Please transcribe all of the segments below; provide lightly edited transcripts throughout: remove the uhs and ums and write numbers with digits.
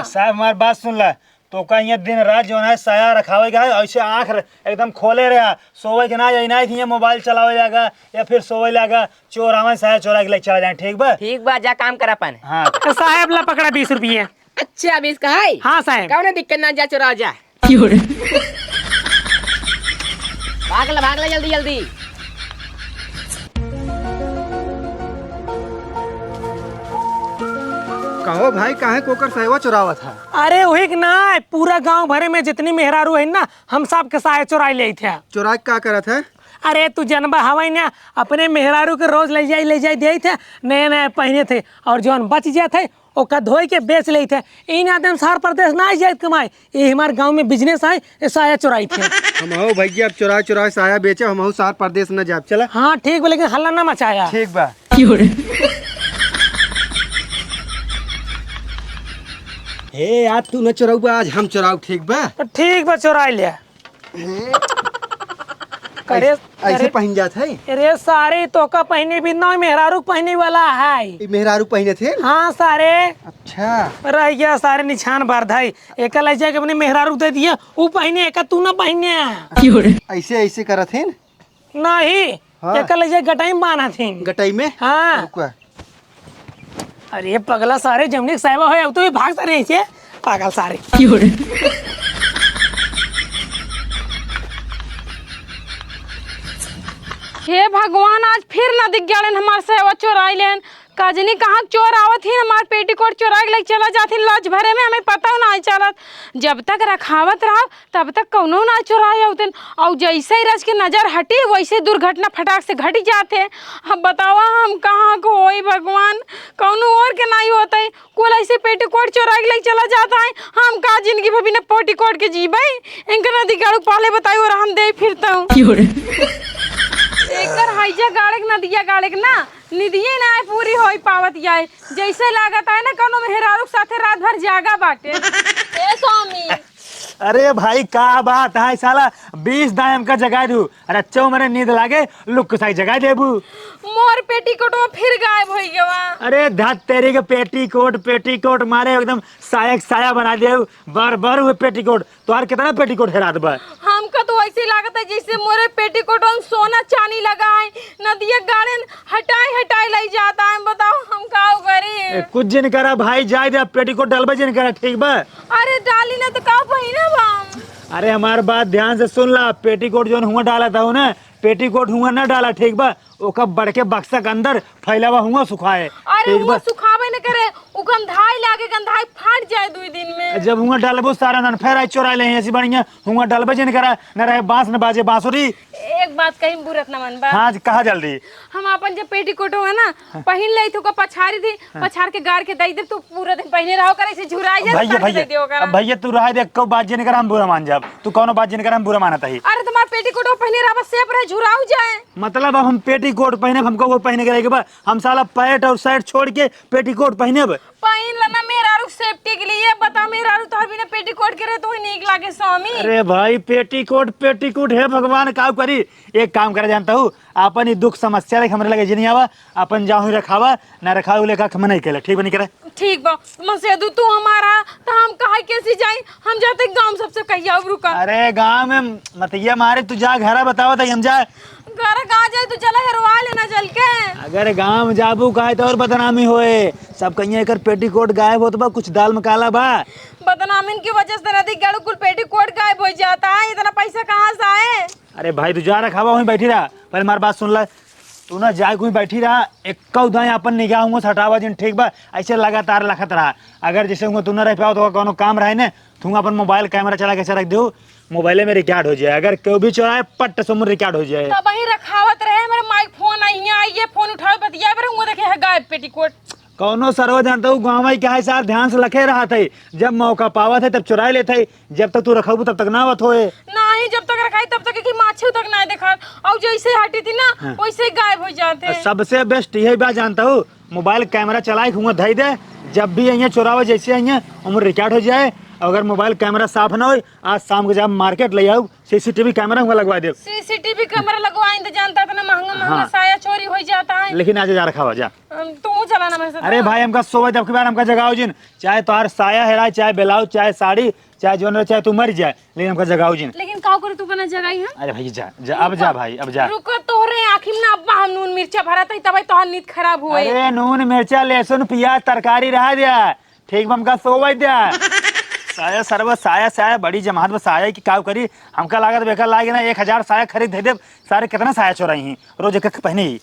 साहब हमारी बात सुन ला तो का यहाँ दिन रात जो है साया रखावेगा है ऐसे आँख एकदम खोले रहा सोवे के ना जाए थी मोबाइल चलावे जाएगा या फिर सोवे जाएगा चोर आवे साया चोरा के लेके चला जाए। ठीक बा जा काम करा पान। हाँ साहब ला पकड़ा 20 रुपये। अच्छा 20 का है? हाँ साहब। कौन दिक्कत ना जा चोरा जा। भाग ला जल्दी जल्दी। कहो भाई काहे कोकर साया चुरावा था? अरे वही के ना पूरा गांव भरे में जितनी मेहरारू है ना हम सब के साया चुरा ले थे। चुरा क्या करा था? अरे तू जनबा हवाई ना अपने मेहरारू के रोज ले जाए दे थे नए नए पहने थे और जौन बच जाते ओका धोई के बेच ले थे। इन आदमी शहर प्रदेश ना जाए कमाए ये हमारे गांव में बिजनेस है साया चुराई थे। हम हो भैया अब चुरा साया बेचे हम हो शहर प्रदेश न जाए। चला हाँ ठीक बा लेकिन हल्ला ना मचाया। ठीक बा। हे आज तू न चुराऊ आज हम चुराऊ। ठीक बा तो ठीक बा चुराई ले। ऐसे पहन जात है? अरे सारे तो का पहने भी ना मेहरारू पहने वाला है। मेहरारू पहने थे? हाँ सारे। अच्छा रह गया सारे निशान बारधाई एक ले जाके अपने मेहरारू दे दिया वो पहने एक तू ना पहने। ऐसे करा थे नहीं हाँ। एक ले जाके गटाई में बाना थे। गटाई में? हाँ। अरे पगला सारे जमने साहिबा हो अब तो ये भाग सारे ऐसे पागल सारे। हे भगवान आज फिर न दिख गया हमारे से चोराई लेन काजनी कहाँ चोर आवत ही हमार पेटीकोट चोरा के चला जाती लॉज भरे में हमें पता ना चलत। जब तक रखावत रहा तब तक कौनो ना चोराए होते और जैसे ही रज के नजर हटी वैसे दुर्घटना फटाक से घट जाते। अब बतावा हम कहाँ को होई भगवान कौनो और के नहीं होता है कुल ऐसे पेटीकोट चोरा के चला जाता है। हम का जिंदगी भर बिना पेटीकोट के जीवे इनका नदी गाड़ू पहले बताई और हम दे फिरता हूँ एकर हैजा गाड़क नदिया गाड़क ना निदिये ना पूरी होई पावत जाए जैसे लागत है ना कोनो मेहरारू साथे रात भर जागा बाटे। ए स्वामी अरे भाई का बात है साला 20 दायम का जगह दू अरे अच्छा मेरे नींद लागे लुक साई जगह देबू मोर पेटीकोट फिर गायब हो गया। अरे धत तेरी के पेटीकोट मारे एकदम साया बना दे बार हुए पेटीकोट तोहार कितना पेटीकोट है रात भर? हमका तो ऐसे लागत है जैसे मोरे पेटीकोट में सोना चांदी लगा है नदिया गाड़न हटाई ले जाता है। बताओ हम का करी? कुछ जिन करा भाई जाए दे पेटीकोट डलबे जिन करा। ठीक बा अरे डाली ना तो का पहिना बा। अरे हमार बात ध्यान से सुन ला पेटीकोट जो हुआ डाला था ना पेटीकोट हुआ ना डाला। ठीक बा ओका बढ़ के बक्सा के अंदर फैलावा हुआ सुखाए। अरे वो सुखावे न करे उ गंधाई लागे गंधाई फाट जाए 2 दिन में। जब हुआ डालबो सारा नन फेर आई चोरा ले ऐसी बढ़िया हुआ डालबे जिन करा न रहे बांस न बाजे बांसुरी। एक बात कहीं बुरत न मन बा। हाँ कहा जल्दी हम अपन जब पेटीकोट है ना पहन ले तो पछाड़ी थी पछाड़ के गाड़ के दई दे तू पूरा दिन पहने रहो करे से झुराई जा। भैया तू रहा देख को बात जिन कर हम बुरा मान जाब तू कौनो बात जिन कर हम बुरा मानत है। अरे तुम्हार पेटीकोट पहने रहा बस सेप रहे झुराऊ जाए मतलब अब हम पेटीकोट पहने हमको वो पहने के रहेगा हम साला पैंट और शर्ट छोड़ के पेटीकोट पहने पहन लेना मेहरारू सेफ्टी के लिए। बता मेहरारू तो बिना पेटीकोट के रहे तो नीक लागे स्वामी। अरे भाई पेटीकोट है भगवान का करी। एक काम करे जानता हूँ अपन ही दुख समस्या देख हमरे लगे जिनी आवा अपन जाहु रखावा ना रखाऊ लेका हम नहीं केला। ठीक बनी करे? ठीक बा मसेदू तू हमारा तो हम कहा कैसे जाए हम जाते गांव सबसे कहिया रुका। अरे गांव में मतिया मारे तू जा घर बताओ तो हम जाए घर कहा जाए तो चला हेरवा लेना चल के। अगर गांव में जाबू कहे तो और बदनामी होए सब कहिए कर पेटीकोट गायब होत बा कुछ दाल में काला बा। बदनामी की वजह से नदी गाड़ू कुल पेटीकोट गायब हो जाता है इतना पैसा कहाँ से आए? अरे भाई तू जा रखावा वहीं बैठी रहा पहले हमारी बात सुन ला तू ना जाए कोई बैठी रहा एक उदाई अपन निगाह हूँ हटावा जिन। ठीक बा ऐसे लगातार लखत रहा अगर जैसे तू ना रह पाओ तो कोनो काम रहे ना तू अपन मोबाइल कैमरा चला के रख दो मोबाइल में रिकॉर्ड हो जाए अगर कोई भी चोराए पट से रिकॉर्ड हो जाए। तब वही रखावत रहे मेरे माइक फोन आई ये फोन उठाओ बतिया पर वो देखे है गायब पेटीकोट। कौनो सरवा जानता हूँ गाँव में क्या है सार ध्यान से रखे रहा था जब मौका पावा थे तब चुराए लेते जब तक तू रखाबू तब तक ना आवत होए नहीं जब तक रखाई तब तक की माछी तक ना देखा और जैसे हटी थी ना वैसे ही गायब हो जाते। सबसे बेस्ट यही बात जानता हूँ मोबाइल कैमरा चलाए हुआ धई दे जब भी यहाँ चुरावा जैसे यहाँ उम्र रिकॉर्ड हो जाए अगर मोबाइल कैमरा साफ ना हो, आज शाम को जब मार्केट ले आओ CCTV कैमरा हुआ लगवा दे। सीसीटीवी कैमरा लगवाएं तो जानता था ना, महंगा महंगा हाँ। साया चोरी हो जाता है। लेकिन आज जा रखा हो जा। तू चलाना मेरे साथ। अरे भाई हमका सोवा जब के बाद हमका जगाओ जिन, चाहे तोहार साया हेराए, चाहे ब्लाउज, चाहे साड़ी, चाहे जो चाहे तू मर जाए, लेकिन हमका जगाओ जिन। लेकिन का करे तू बना जगह है। अरे भाई जा जा, अब जा भाई, अब जा। रुको तोरे आँखी में ना अब्बा नून मिर्चा भरा था तब तोहर नींद खराब हुए। अरे नून मिर्चा लहसुन प्याज तरकारी रहा दिया, ठीक बा हमका सोवा दिया। साया सरबत साया साया बड़ी जमात में साया की काव करी, हमका लागत बेकार लागे ना 1000 साया खरीद दे दे। सारे कितना साया चोराई ही रोज एक पहने ही।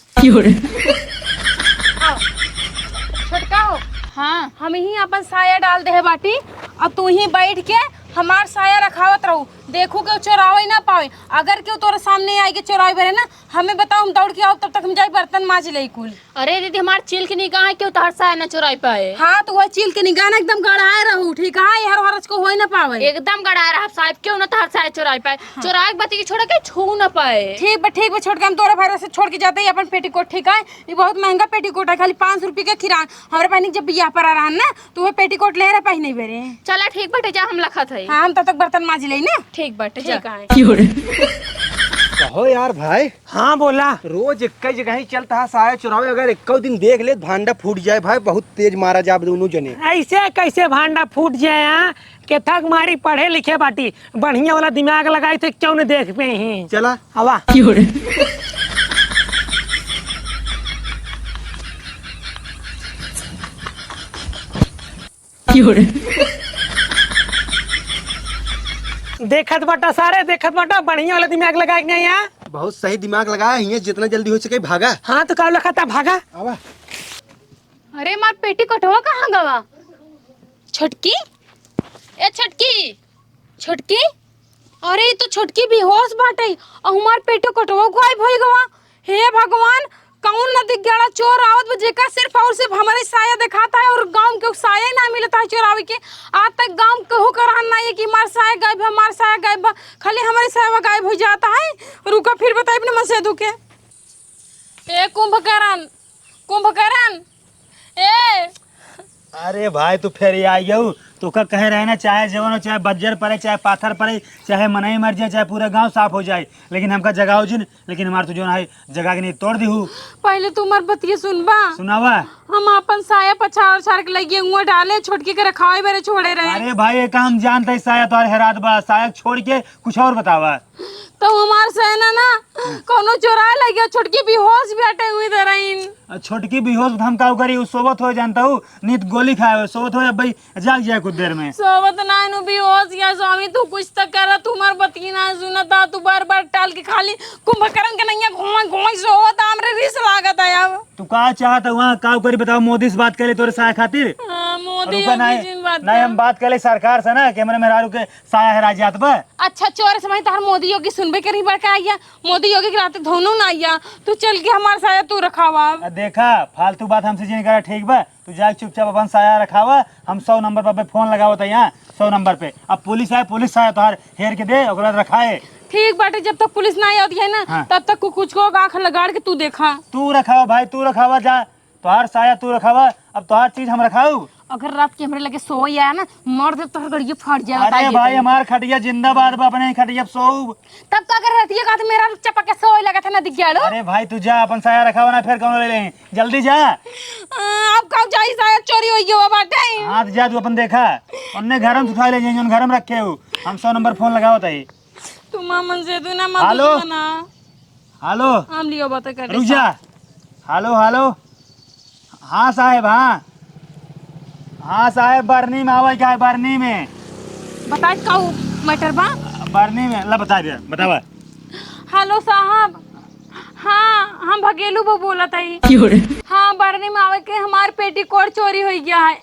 छोटका हो, हाँ हम ही अपन साया डाल दे बाटी, अब तू ही बैठ के हमार साया रखावत रहू, देखू के चोरावे ना पावे। अगर क्यों तोरे सामने आई के चोरावे बरे ना, हमें बताओ, हम दौड़ के आओ, तब तक हम जाए बर्तन मांज ले कुल। अरे दीदी हमार चील के निगाह है क्यों तहर साया न चुराई पाए। हाँ तो वह चील के निगाह ना एकदम गड़ाए रहू, ठीक है, हर हरच को हो ना पावे। एकदम गड़ा रहा साहब, क्यों न तहर साया चुराई पाए। चुराए के बती के छोड़ के छू न पाए। ठीक बा छोड़ के हम तोरे भरोसे से छोड़ के जाते ही अपन पेटीकोट, ठीक है। ये बहुत महंगा पेटीकोट है, खाली 500 रुपये का किरान। हमारे पहने जब बियाह पर आ रहा ना, तो वह पेटीकोट ले रहा पहने बेरे। चला ठीक बटे जा, हम लखत है। हाँ हम तब तक बर्तन मांज ले ना। ठीक बटे जा। कहो यार भाई, हाँ बोला। रोज एक जगह ही चलता है साया चुरावे, अगर एक दिन देख ले भांडा फूट जाए भाई, बहुत तेज मारा जा दोनों जने। ऐसे कैसे भांडा फूट जाए यहाँ के थक मारी पढ़े लिखे बाटी, बढ़िया वाला दिमाग लगाई थे क्यों न देख पे ही। चला हवा देखत बाटा सारे, देखत बाटा बढ़िया वाला दिमाग लगाए के यहाँ। बहुत सही दिमाग लगाया है, जितना जल्दी हो सके भागा। हाँ तो का लखा था भागा। आवा अरे मार पेटी कटवा कहाँ गवा। छोटकी, ए छोटकी, छोटकी, अरे तो छोटकी बेहोश बाटे और हमार पेटो कटवा गायब हो गवा। हे भगवान, कौन न दिख गया चोर आवत जेका सिर्फ और सिर्फ हमारे साया दिखाता है और गांव के साया ही ना मिलता है चोरावे के। आज तक गांव कहू करान ना है कि मार साया गायब है, मार साया गायब है, खाली हमारे साया गायब हो जाता है। रुको फिर बताइए अपने मसेदू के। ए कुंभकर्ण, कुंभकर्ण, ए अरे भाई तू फिर आई गऊ, तो का कहे रहे ना, चाहे जवन हो, चाहे बज्जर पड़े, चाहे पाथर पड़े, चाहे मनई मर जाए, चाहे पूरा गांव साफ हो जाए, लेकिन हमका जगाओ जिन। लेकिन हमार तो जो है जगह के नहीं तोड़ दी हूँ। पहले तू मर बतिये सुनबा। सुनावा। हम अपन साया पछाड़ छाड़ के लगे हुआ डाले, छोटकी के रखावे बेरे छोड़े रहे। अरे भाई एक हम जानते हैं साया तो हेरात बा, साया छोड़ के कुछ और बतावा। तो हमार सेना ना कोनो चोराए लगे, छोटकी बेहोश बैठे हुए धराइन। छोटकी बेहोश हम का करी, उ सोबत हो जानता हूँ, नीत गोली खाए सोबत हो भाई, जाग जाए कुछ देर में। सोबत नानू बेहोश या स्वामी, तू कुछ तक कर, तू मार बती ना सुनता, तू बार बार टाल के खाली कुंभकर्ण के नैया घुमा घुमा सोवत, हमरे रिस लागत है अब। तू का चाहता वहाँ का करी बताओ, मोदी से बात करे तोरे साया खातिर। हां मोदी रुका योगी जी बात नहीं हम बात करे सरकार से ना, कैमरे में रारू के साया हेरा जात बा। अच्छा चोर समय तार मोदी योगी सुनबे करी बड़का आइया, मोदी योगी के रात धोनू ना आइया। तू चल के हमार साया तू रखावा। देखा फालतू बात हमसे जिन करा, ठीक बा तू जा चुपचाप अपन साया रखावा। हम 100 नंबर पर फोन लगावत है यहाँ 100 नंबर पे। अब पुलिस आए, पुलिस साया तोहार हेर के दे ओकरा रखाए। ठीक बाटे, जब तक पुलिस ना आती है ना, हाँ। तब तक कुछ को आंख लगाड़ के तू देखा। तू रखावा भाई, तू रखावा, जा तोहार साया तू रखावा, अब तोहार चीज हम रखाऊ। अगर रात के हमरे लगे सोई आया ना, मर दे तो गड़िए फट जाए। अरे भाई हमार खटिया जिंदाबाद बा, अपने खटिया सो। तब का कर रहती है का तो मेरा चपा के सोई लगा था ना दिख गया। अरे भाई तू जा अपन साया रखावा ना, फिर कौन ले लें, जल्दी जा। अब कब जाई साया चोरी हो गया बाटे। हाँ तो जा तू अपन देखा, उन्ने घर में उठा ले जाए, घर में रखे हो। हम 100 नंबर फोन लगावत है। तू मामन से तू ना मत हेलो? बना। हेलो हम लियो बात कर। रुक जा। हेलो हेलो, हाँ साहेब, हाँ हाँ साहेब, बरनी में आवा क्या है, बरनी में बता काऊ मैटर बा। बरनी में ला बता दिया, बतावा। हेलो साहब, हाँ हम भगेलू वो बोला था। हाँ बरनी में आवे के हमार पेटीकोट चोरी हो गया है।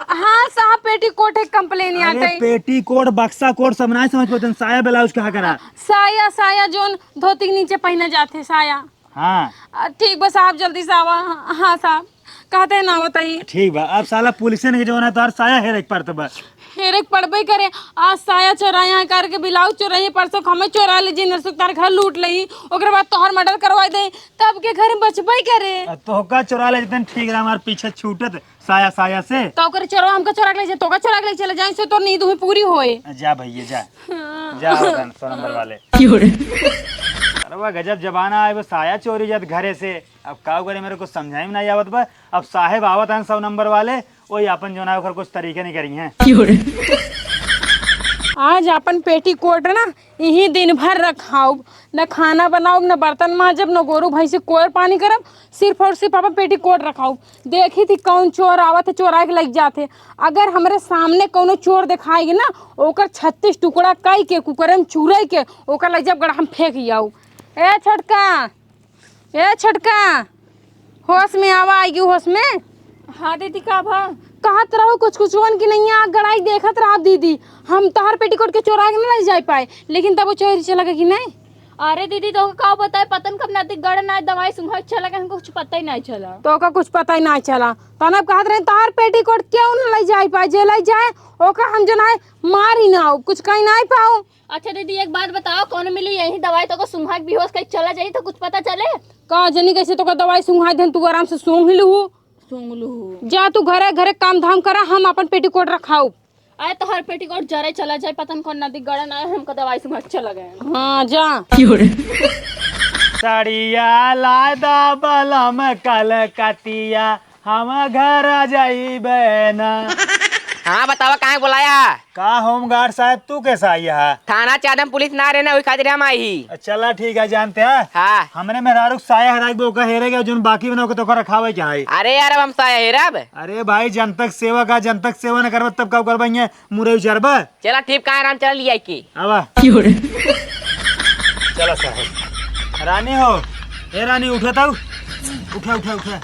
हाँ साहब पेटीकोट एक कंप्लेन आता अरे है। पेटीकोट बक्सा कोट सब नहीं समझ पाते, साया ब्लाउज कहा करा। साया साया जोन धोती के नीचे पहने जाते साया। हाँ ठीक बस आप जल्दी से आवा। हाँ साहब कहते हैं ना बताइए। ठीक बा, अब साला पुलिस ने जो है तार साया हेर एक पर तो बस हेरे पड़बे करे, आज साया चोराई यहाँ करके ब्लाउज चोराई, परसों हमें चोरा ले जी नरसुक तार घर लूट लई, ओकरे बाद तोहर मर्डर करवा दे, तब के घर बचबे करे। तो का चुरा ले जतन ठीक रहा, हमारे पीछे छूटत साया साया से तो ओकरे चोरा हमका चोरा के ले जाए, तो का चोरा के ले चले जाए से तो नींद हुई पूरी होए। जा भैया जा जा 100 नंबर वाले। अरे वाह गजब जमाना है, वो साया चोरी जात घरे से। अब का करे मेरे को समझाई में नहीं आवत बा। अब साहेब आवत हैं 100 नंबर वाले, वही अपन जो ना कुछ तरीके नहीं करी हैं। आज अपन पेटी कोट ना यही दिन भर रखाऊ, न खाना बनाऊ, न बर्तन मांजब, न गोरू भैंस से कोर पानी करब, सिर्फ और सिर्फ अपन पेटी कोट रखाऊ। देखी थी कौन चोर आवत है, चोरा के लग जाते। अगर हमरे सामने कोनो चोर दिखाएगी ना, ओकर 36 टुकड़ा कई के कुकर में चूरई के ओकर लग जब गड़ा हम फेंक जाऊ। ए छोटका होश में आवा, आएगी होश में। हाँ दीदी का भा कहत रहो कुछ की नहीं आग गड़ाई देखत रहा दीदी, हम तोहर पेटीकोट के चोरा के नहीं जा पाए, लेकिन तब वो चोरी चला कि नहीं। अरे दीदी तो का बताए पतन कब नाती गड़ ना दवाई सुंघा चला के हमको कुछ पता ही नहीं चला। तो का कुछ पता ही नहीं चला, तब कहत रहे तोहर पेटीकोट क्यों न ले जा पाए, जे ले जाए ओका हम जो ना मार ही ना हो, कुछ कहीं नहीं पाओ। अच्छा दीदी एक बात बताओ, कौन मिली यही दवाई तो को सुंघा बेहोश कहीं चला जाई तो कुछ पता चले। का जनी कैसे तो का दवाई सुंघा दे, तू आराम से सूंघ लू जा, तू घरे घरे काम धाम करा, हम अपन पेटीकोट रखाऊ। अरे तो हर पेटीकोट जरे चला जाए, पतन कौन नदी गड़ा ना हमको दवाई सुंघा चला गए। हाँ जा। सड़िया लादा बलम कलकतिया, हम घर आ जाइबे ना। हाँ बतावा कहाँ बुलाया? का होमगार्ड साहब तू कैसा आई है? थाना चादम पुलिस ना रहे ना, वही खातिर हम आई ही। चला ठीक है, जानते हैं हाँ हमने मेहरारू साया हराई बो का हेरेगा, जोन बाकी बनो के तो रखावे क्या है। अरे यार अब हम साया हेरब। अरे भाई जनतक सेवा का, जनतक सेवा न करब तब कब करबे मुरे उचरब। चला ठीक कहाँ आराम चल लिया की। आवा चला साहब। रानी हो, ए रानी उठता हूँ, उठा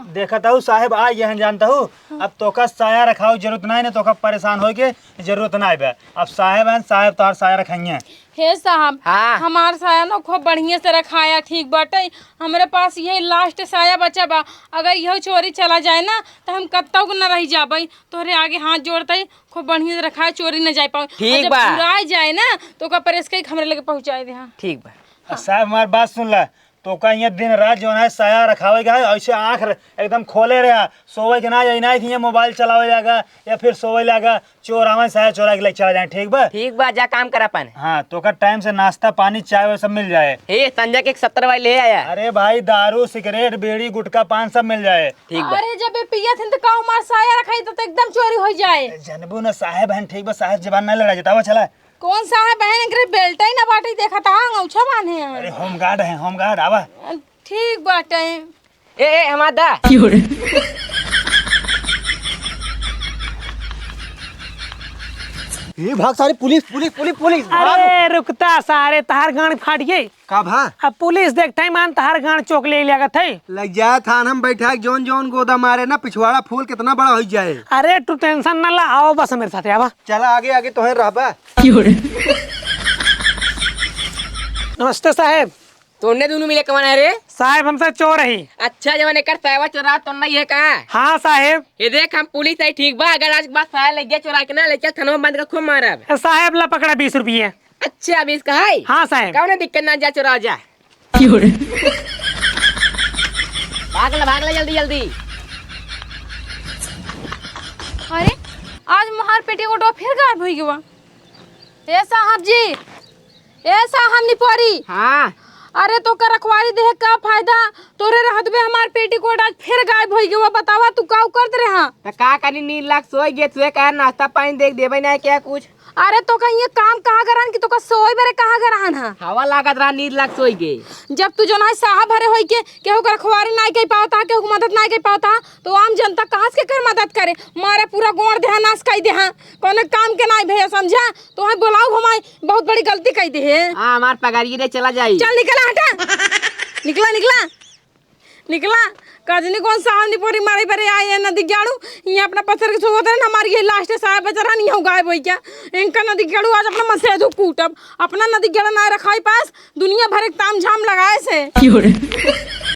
देखता हूँ साहब आ यह जानता हूँ। अब तो का साया रखाओ जरूरत नहीं, ना तो का परेशान हो के जरूरत नहीं बे। अब साहब हैं, साहब तार साया रखेंगे। हे साहब हाँ। हमार साया ना खूब बढ़िया से रखाया, ठीक बाटे। हमारे पास यही लास्ट साया बचा बा, अगर यह चोरी चला जाए ना तो हम कत्ता को न रह जाबे, तोहरे आगे हाथ जोड़ते खूब बढ़िया से रखाया, चोरी न जा पाओ। ठीक जब बा। पूरा जाए ना तो का प्रेस के हमरे लगे पहुंचाए दे। हाँ ठीक बा। साहब हमारी बात सुन ला, तो का यहाँ दिन रात जो है साया रखावेगा, ऐसे आँख एकदम खोले रहा, सोवे के ना जाए थी, मोबाइल चलावे जाएगा या फिर सोवे लागा, चोर आवे साया चोरा के लिए चला जाए। ठीक बा? ठीक बा, जा काम कर अपन। हाँ तो का टाइम से नाश्ता पानी चाय वो सब मिल जाए। हे संजय के 70 वाली ले आया। अरे भाई दारू सिगरेट बीड़ी गुटखा पान सब मिल जाए। ठीक बा। अरे जब पिया थे तो का हमार साया रखाई तो एकदम चोरी हो जाए। जनबू न साहेब हैं। ठीक बा, साहेब जबान नहीं लड़ा जाता। चला कौन साहब बहन के बेल्ट ही ना बाटे, देखा था अंगूछा बांधे हैं। अरे होमगार्ड है, होमगार्ड आवा। ठीक बाटे। ए हमारा दा ये भाग सारे पुलिस पुलिस पुलिस पुलिस। अरे रुकता सारे तहार गाड़ फाट गई। का भा अब पुलिस देखते मान तहार गाड़ चौक ले लागत है। लग जाए थान हम बैठा जौन जौन गोदा मारे ना, पिछवाड़ा फूल कितना बड़ा हो जाए। अरे तू टेंशन ना ला, आओ बस मेरे साथ आवा। चला आगे आगे तो है रहबा। नमस्ते साहेब। तोड़ने दोनों मिले कमान है रे? साहेब हमसे चोर है। अच्छा जब कर साया चोरा तो नहीं है का? हाँ साहेब। ये देख हम पुलिस है, ठीक बा। अगर आज के बाद साया ले गया चोरा के ना ले चल थाना में बंद कर खूब मारब। साहेब ला पकड़ा 20 रुपये। अच्छा अभी इसका है? हाँ साहेब। कौन दिक्कत ना, जा चोरा जा। भाग ला जल्दी जल्दी। अरे आज महार पेटी को फिर गायब हो गया। ए साहब जी, ए साहब निपोरी। हाँ अरे तो का रखवारी देह का फायदा, तोरे रहत बे हमार पेटी कोट आज फिर गायब हो गया। बतावा तू का करत रहा? तो का करी नींद लाग सोई गे, तुए का नाश्ता पानी देख देबे ना क्या कुछ? अरे तो का ये काम कहाँ करान कि तो का सोई बेरे कहाँ करान हा? हवा लागत रहा, नींद लाग सोई गे। जब तू जो ना साहब भरे होई के केहू का रखवारी नहीं कई पावता, केहू को मदद नहीं कई पावता, तो आम जनता कहाँ से कर मदद करे? मारे पूरा गोड़ देहा नाश कई देहा, कोनो काम के नहीं भैया समझा। तो है बुलाऊ हमारी बहुत बड़ी गलती कई दे। हाँ हमार पगारी रे चला जाई। चल निकला हटा, निकला निकला निकला। कजनी कौन साहब निपोरी मारे परे आए हैं नदी गाड़ू, ये अपना पत्थर के सोवत है ना, हमारी ये लास्ट साहब बेचारा नहीं हो गायब हो क्या। इनका नदी गाड़ू आज अपना मसेदू कूटब, अपना नदी गाड़ा ना रखाई पास, दुनिया भर एक ताम झाम लगाए से।